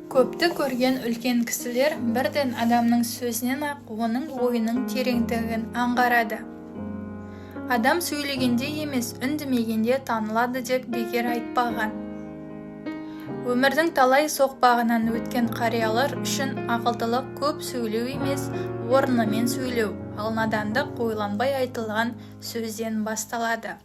Көпті көрген үлкен кісілер бірден адамның сөзінен ақ оның ойының тереңдігін аңғарады. Адам сөйлегенде емес, үндемегенде танылады деп бекер айтпаған. Өмірдің талай соқпағынан өткен қариялар үшін ақылдылық көп сөйлеу емес, орнымен сөйлеу, ал надандық ойланбай айтылған сөзден басталады.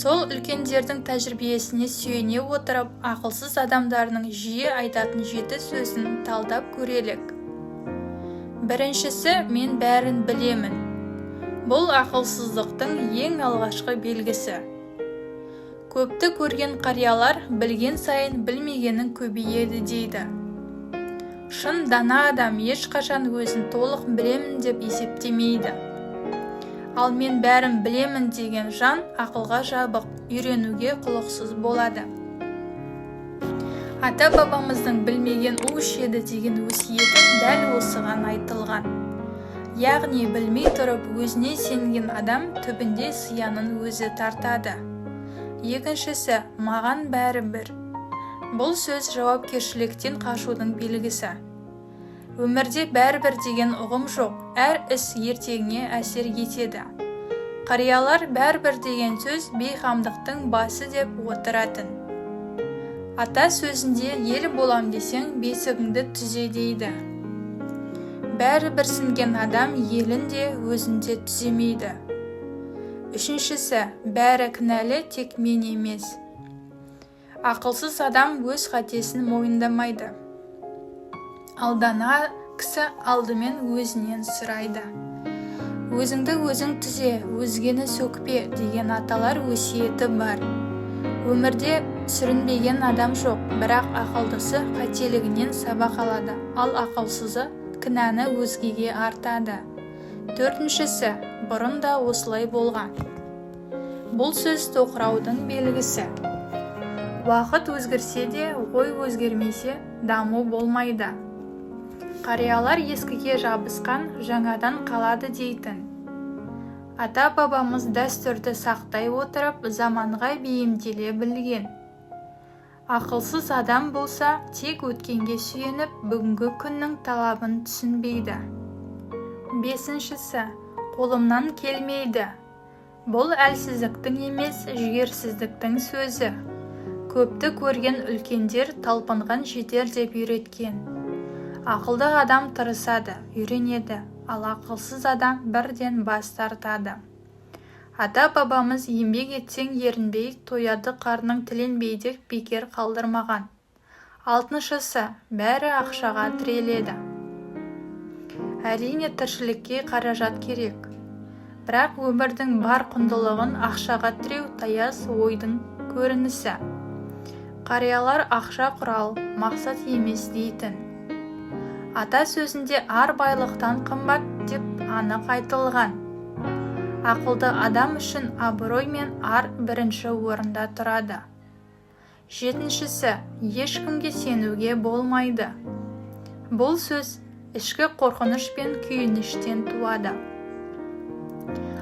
Сол үлкендердің тәжірибесіне сүйене отырып, ақылсыз адамдарының жиі айтатын 7 сөзін талдап көрелік. Біріншісі, мен бәрін білемін. Бұл ақылсыздықтың ең алғашқы белгісі. Көпті көрген қариялар білген сайын білмегенің көбейеді дейді. Шын дана адам ешқашан өзін толық білемін деп есептемейді. Ал мен бәрін білемін деген жан ақылға жабық, үйренуге құлықсыз болады. Ата-бабамыздың білмеген у-7 деген өсиеті дәл осыған айтылған. Яғни білмей тұрып өзіне сенген адам түбінде зиянын өзі тартады. Екіншісі, маған бәрі бір. Бұл сөз жауапкершіліктен қашудың белгісі. Өмірде бәрібір деген ұғым жоқ, әр іс ертеңіне әсер етеді. Қариялар бәрібір деген сөз бейқамдықтың басы деп отыратын. Ата сөзінде ел болам десең бесігіңді түзе дейді. Бәрібір сінген адам елін де өзін де түземейді. Үшіншісі, бәрі кінәлі, тек мен емес. Ақылсыз адам өз қатесін мойындамайды. Алдана кісі алдымен өзінен сұрайды. Өзіңді өзің түзе, өзгені сөкпе деген аталар өсиеті бар. Өмірде сүрінбеген адам жоқ, бірақ ақылдысы қателігінен сабақ алады, ал ақылсызы кінәні өзгеге артады. Төртіншісі, бұрын да осылай болған. Бұл сөз тоқыраудың белгісі. Уақыт өзгерсе де, ой өзгермесе, даму болмайды. Қариялар ескіге жабысқан, жаңадан қалады дейтін. Ата-бабамыз дәстүрді сақтай отырып, заманға бейімделе білген. Ақылсыз адам болса, тек өткенге сүйеніп, бүгінгі күннің талабын түсінбейді. Бесіншісі, қолымнан келмейді. Бұл әлсіздіктің емес, жігерсіздіктің сөзі. Көпті көрген үлкендер талпынған жетер деп үйреткен. Ақылды адам тырысады, үйренеді, ал ақылсыз адам бірден бас тартады. Ата-бабамыз еңбек етсең ерінбей, тояды қарның тіленбей деп бекер қалдырмаған. Алтыншысы, бәрі ақшаға тіреледі. Әрине тіршілікке қаражат керек. Бірақ өмірдің бар құндылығын ақшаға тіреу таяз ойдың көрінісі. Қариялар ақша құрал, мақсат емес дейтін. Ата сөзінде ар байлықтан қымбат деп анық айтылған. Ақылды адам үшін абырой мен ар бірінші орында тұрады. Жетіншісі, ешкімге сенуге болмайды. Бұл сөз ішкі қорқыныш пен күйініштен туады.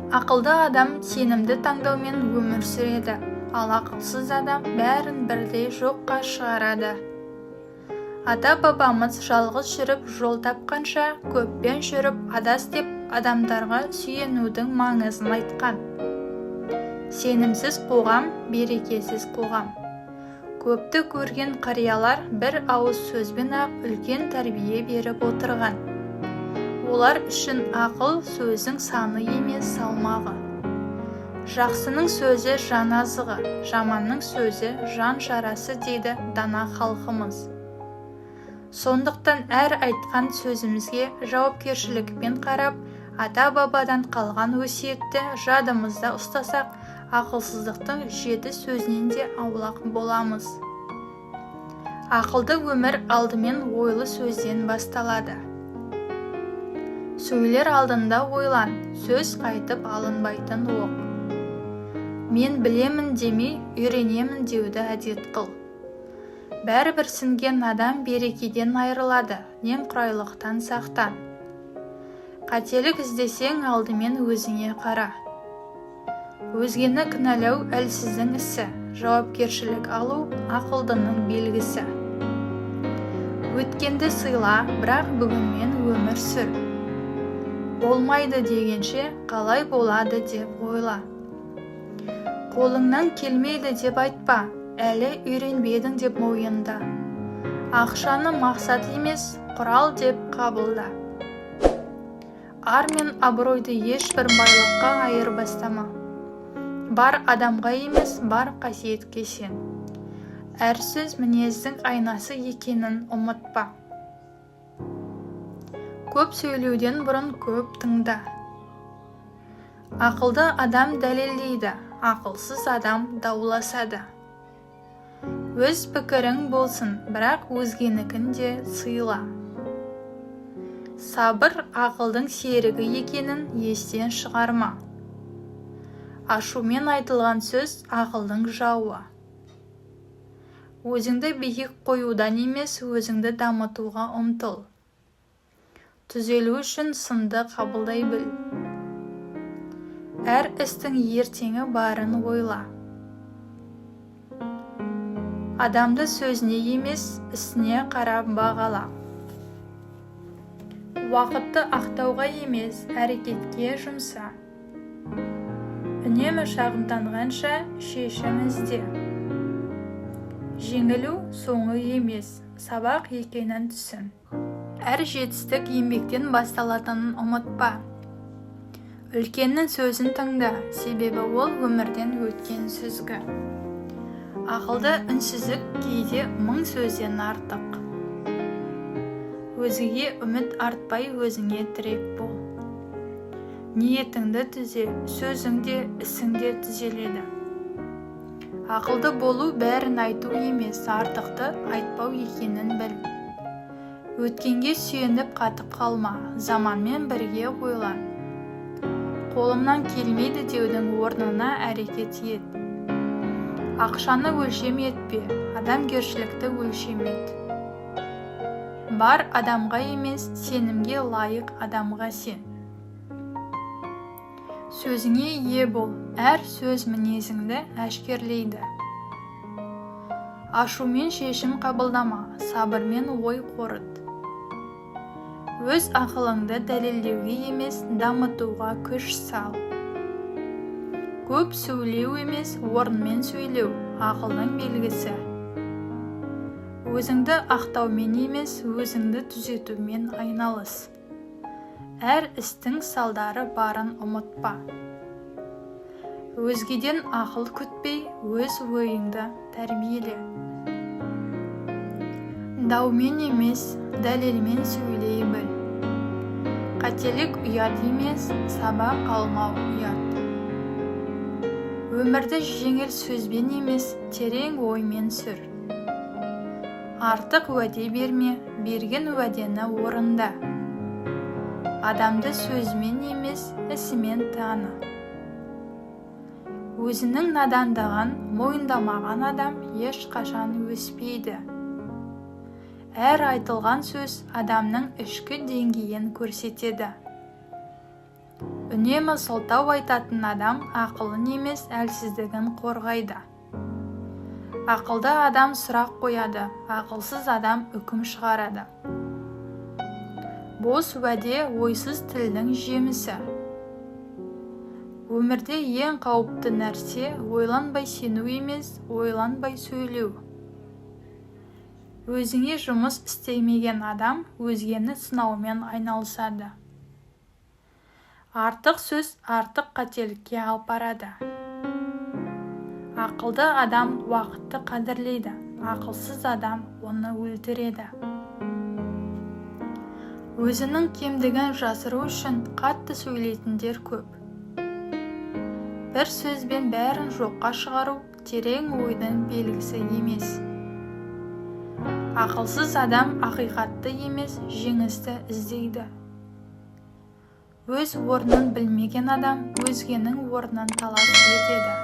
Ақылды адам сенімді таңдаумен өмір сүреді, ал ақылсыз адам бәрін бірдей жоққа шығарады. Ата-бабамыз жалғыз жүріп жол тапқанша, көппен жүріп адас деп адамдарға сүйенудің маңызын айтқан. Сенімсіз қоғам, берекесіз қоғам. Көпті көрген қариялар бір ауыз сөзбен ақ үлкен тәрбие беріп отырған. Олар үшін ақыл сөздің саны емес салмағы. Жақсының сөзі жан азығы, жаманның сөзі жан жарасы дейді дана халқымыз. Сондықтан әр айтқан сөзімізге жауапкершілікпен қарап, ата-бабадан қалған өсиетті жадымызда ұстасақ, ақылсыздықтың 7 сөзінен де аулақ боламыз. Ақылды өмір алдымен ойлы сөзден басталады. Сөйлер алдында ойлан, сөз қайтып алынбайтын оқ. Мен білемін демей, үйренемін деуді әдет қыл. Бәрібір сінген адам берекеден айырылады, немқұрайлықтан сақтан. Қателік іздесең алдымен өзіңе қара. Өзгені кінәлау әлсіздің ісі, жауапкершілік алу ақылдының белгісі. Өткенді сыйла, бірақ бүгінмен өмір сүр. Болмайды дегенше, қалай болады деп ойла. Қолыңнан келмейді деп айтпа, әлі үйренбедің деп мойында. Ақшаны мақсат емес, құрал деп қабылда. Ар мен абыройды ешбір байлыққа айырбастама. Бар адамға емес, бар қасиетке сен. Әр сөз мінездің айнасы екенін ұмытпа. Көп сөйлеуден бұрын көп тыңда. Ақылды адам дәлелдейді, ақылсыз адам дауласады. Өз пікірің болсын, бірақ өзгенікін де сыйла. Сабыр ақылдың серігі екенін естен шығарма. Ашумен айтылған сөз ақылдың жауы. Өзіңді биік қоюдан емес, өзіңді дамытуға ұмтыл. Түзелу үшін сынды қабылдай біл. Әр істің ертеңі барын ойла. Адамды сөзіне емес, ісіне қарап бағала. Уақытты ақтауға емес, әрекетке жұмса. Үнемі шағымданғанша шешім ізде. Жеңілу соңы емес, сабақ екенін түсін. Әр жетістік еңбектен басталатынын ұмытпа. Үлкеннің сөзін тыңда, себебі ол өмірден өткен сүзгі. Ақылды үнсіздік кейде 1000 сөзден артық. Өзгеге үміт артпай өзіңе тірек бол. Ниетіңді түзе, сөзің де, ісің де түзеледі. Ақылды болу бәрін айту емес, артықты айтпау екенін біл. Өткенге сүйеніп қатып қалма, заманмен бірге ойлан. Қолымнан келмейді деудің орнына әрекет ет. Ақшаны өлшем етпе, адамгершілікті өлшем ет. Бар адамға емес, сенімге лайық адамға сен. Сөзіңе ие бол, әр сөз мінезіңді әшкерлейді. Ашумен шешім қабылдама, сабырмен ой қорыт. Өз ақылыңды дәлелдеуге емес, дамытуға күш сал. Көп сөйлеу емес, орынмен сөйлеу, ақылдың белгісі. Өзіңді ақтаумен емес, өзіңді түзетумен айналыс. Әр істің салдары барын ұмытпа. Өзгеден ақыл күтпей, өз ойыңды тәрбиеле. Даумен емес, дәлелмен сөйлей біл. Қателік ұят емес, сабақ алмау ұят. Өмірді жеңіл сөзбен емес, терең оймен сүр. Артық уәде берме, берген уәдені орында. Адамды сөзімен емес, ісімен таны. Өзінің надандығын мойындамаған адам ешқашан өспейді. Әр айтылған сөз адамның ішкі деңгейін көрсетеді. Үнемі сылтау айтатын адам ақылын емес, әлсіздігін қорғайды. Ақылды адам сұрақ қояды, ақылсыз адам үкім шығарады. Бос уәде ойсыз тілдің жемісі. Өмірде ең қауіпті нәрсе ойланбай сену емес, ойланбай сөйлеу. Өзіңе жұмыс істемеген адам өзгені сынаумен айналысады. Артық сөз артық қателікке алып барады. Ақылды адам уақытты қадірлейді, ақылсыз адам оны өлтіреді. Өзінің кемдігін жасыру үшін қатты сөйлейтіндер көп. Бір сөзбен бәрін жоққа шығару терең ойдың белгісі емес. Ақылсыз адам ақиқатты емес, жеңісті іздейді. Өз орнын білмеген адам өзгенің орнын талап етеді.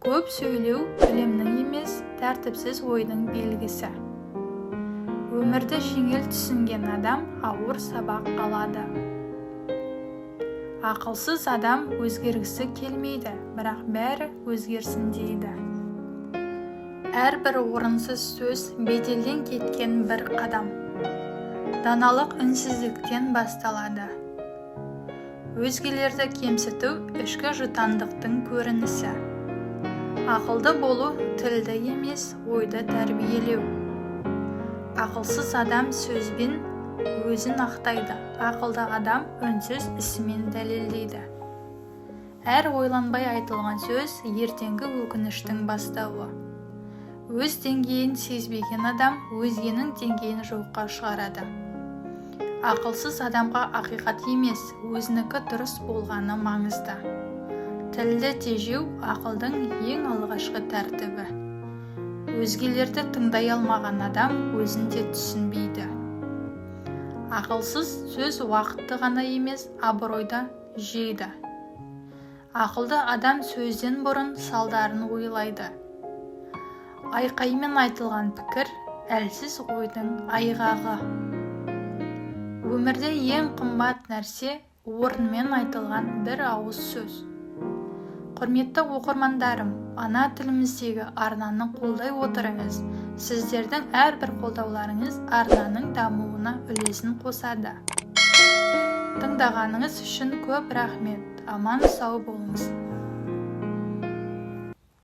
Көп сөйлеу білімнің емес, тәртіпсіз ойдың белгісі. Өмірді жеңіл түсінген адам ауыр сабақ алады. Ақылсыз адам өзгергісі келмейді, бірақ бәрі өзгерсін дейді. Әрбір орынсыз сөз беделден кеткен бір қадам. Даналық үнсіздіктен басталады. Өзгелерді кемсіту ішкі жұтаңдықтың көрінісі. Ақылды болу тілді емес, ойды тәрбиелеу. Ақылсыз адам сөзбен өзін ақтайды, ақылды адам үнсіз ісімен дәлелдейді. Әр ойланбай айтылған сөз ертеңгі өкініштің бастауы. Өз деңгейін сезбеген адам өзгенің деңгейін жоққа шығарады. Ақылсыз адамға ақиқат емес, өзінікі дұрыс болғаны маңызды. Тілді тежеу ақылдың ең алғашқы тәртібі. Өзгелерді тыңдай алмаған адам өзін де түсінбейді. Ақылсыз сөз уақытты ғана емес, абыройды жейді. Ақылды адам сөзден бұрын салдарын ойлайды. Айқаймен айтылған пікір әлсіз ойдың айғағы. Өмірде ең қымбат нәрсе орнымен айтылған бір ауыз сөз. Құрметті оқырмандарым, ана тіліміздегі арнаны қолдай отырыңыз. Сіздердің әрбір қолдауларыңыз арнаның дамуына үлесін қосады. Тыңдағаныңыз үшін көп рахмет. Аман сау болыңыз.